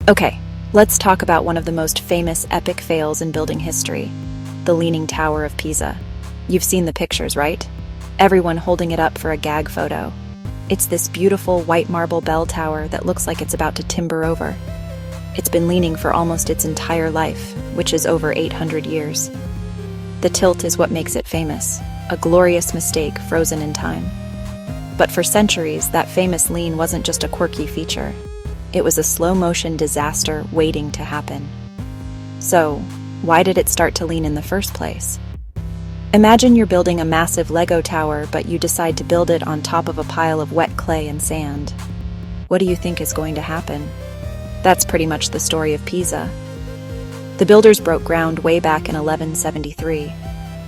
Okay, let's talk about one of the most famous epic fails in building history, the Leaning Tower of Pisa. You've seen the pictures, right? Everyone holding it up for a gag photo. It's this beautiful white marble bell tower that looks like it's about to timber over. It's been leaning for almost its entire life, which is over 800 years. The tilt is what makes it famous, a glorious mistake frozen in time. But for centuries, that famous lean wasn't just a quirky feature. It was a slow-motion disaster waiting to happen. So, why did it start to lean in the first place? Imagine you're building a massive Lego tower, but you decide to build it on top of a pile of wet clay and sand. What do you think is going to happen? That's pretty much the story of Pisa. The builders broke ground way back in 1173.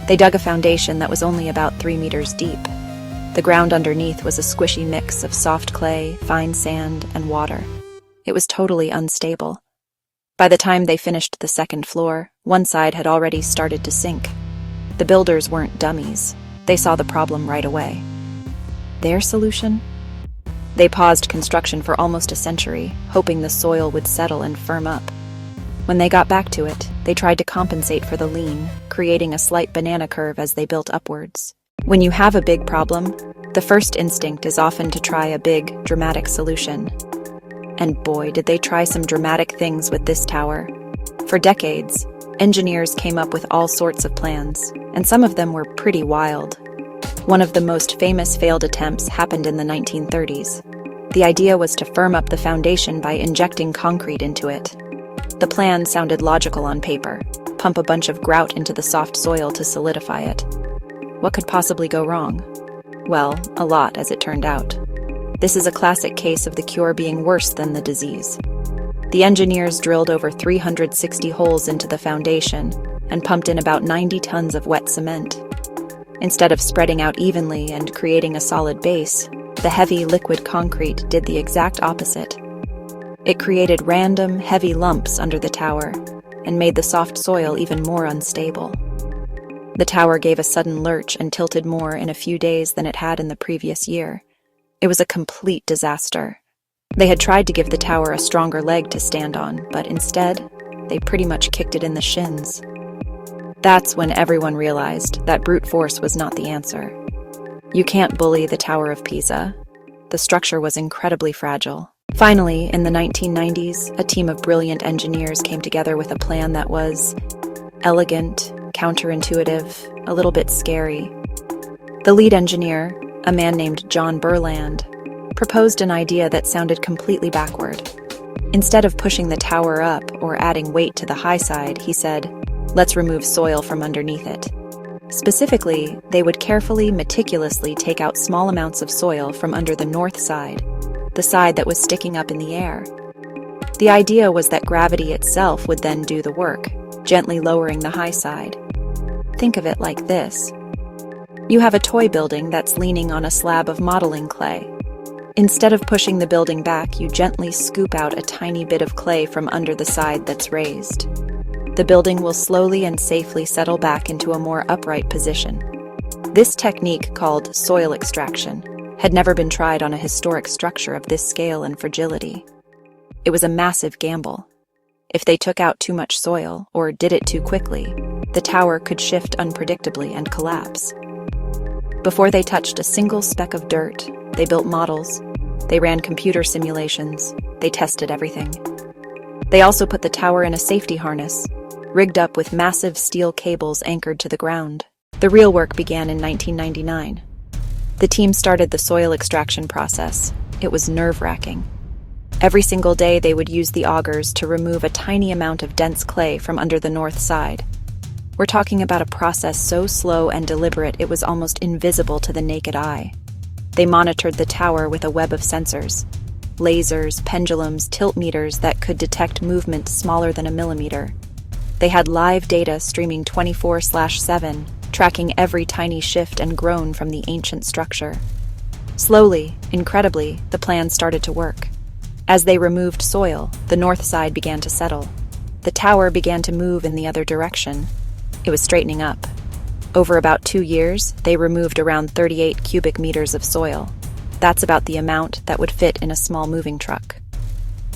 They dug a foundation that was only about 3 meters deep. The ground underneath was a squishy mix of soft clay, fine sand, and water. It was totally unstable. By the time they finished the second floor, one side had already started to sink. The builders weren't dummies. They saw the problem right away. Their solution? They paused construction for almost a century, hoping the soil would settle and firm up. When they got back to it, they tried to compensate for the lean, creating a slight banana curve as they built upwards. When you have a big problem, the first instinct is often to try a big, dramatic solution. And boy, did they try some dramatic things with this tower. For decades, engineers came up with all sorts of plans, and some of them were pretty wild. One of the most famous failed attempts happened in the 1930s. The idea was to firm up the foundation by injecting concrete into it. The plan sounded logical on paper: pump a bunch of grout into the soft soil to solidify it. What could possibly go wrong? Well, a lot, as it turned out. This is a classic case of the cure being worse than the disease. The engineers drilled over 360 holes into the foundation and pumped in about 90 tons of wet cement. Instead of spreading out evenly and creating a solid base, the heavy liquid concrete did the exact opposite. It created random, heavy lumps under the tower and made the soft soil even more unstable. The tower gave a sudden lurch and tilted more in a few days than it had in the previous year. It was a complete disaster. They had tried to give the tower a stronger leg to stand on, but instead, they pretty much kicked it in the shins. That's when everyone realized that brute force was not the answer. You can't bully the Tower of Pisa. The structure was incredibly fragile. Finally, in the 1990s, a team of brilliant engineers came together with a plan that was elegant, counterintuitive, a little bit scary. The lead engineer, a man named John Burland, proposed an idea that sounded completely backward. Instead of pushing the tower up or adding weight to the high side, he said, "Let's remove soil from underneath it." Specifically, they would carefully, meticulously take out small amounts of soil from under the north side, the side that was sticking up in the air. The idea was that gravity itself would then do the work, gently lowering the high side. Think of it like this. You have a toy building that's leaning on a slab of modeling clay. Instead of pushing the building back, you gently scoop out a tiny bit of clay from under the side that's raised. The building will slowly and safely settle back into a more upright position. This technique, called soil extraction, had never been tried on a historic structure of this scale and fragility. It was a massive gamble. If they took out too much soil, or did it too quickly, the tower could shift unpredictably and collapse. Before they touched a single speck of dirt, they built models, they ran computer simulations, they tested everything. They also put the tower in a safety harness, rigged up with massive steel cables anchored to the ground. The real work began in 1999. The team started the soil extraction process. It was nerve-wracking. Every single day they would use the augers to remove a tiny amount of dense clay from under the north side. We're talking about a process so slow and deliberate it was almost invisible to the naked eye. They monitored the tower with a web of sensors, lasers, pendulums, tilt meters that could detect movement smaller than a millimeter. They had live data streaming 24/7, tracking every tiny shift and groan from the ancient structure. Slowly, incredibly, the plan started to work. As they removed soil, the north side began to settle. The tower began to move in the other direction. It was straightening up. Over about 2 years, they removed around 38 cubic meters of soil. That's about the amount that would fit in a small moving truck.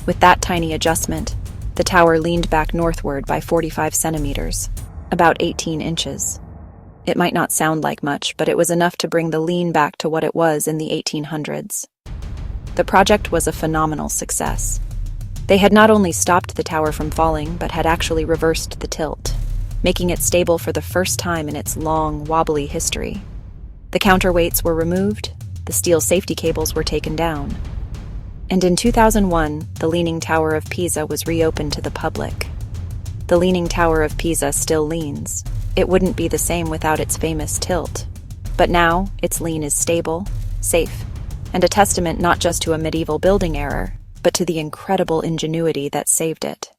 With that tiny adjustment, the tower leaned back northward by 45 centimeters, about 18 inches. It might not sound like much, but it was enough to bring the lean back to what it was in the 1800s. The project was a phenomenal success. They had not only stopped the tower from falling, but had actually reversed the tilt, making it stable for the first time in its long, wobbly history. The counterweights were removed, the steel safety cables were taken down. And in 2001, the Leaning Tower of Pisa was reopened to the public. The Leaning Tower of Pisa still leans. It wouldn't be the same without its famous tilt. But now, its lean is stable, safe, and a testament not just to a medieval building error, but to the incredible ingenuity that saved it.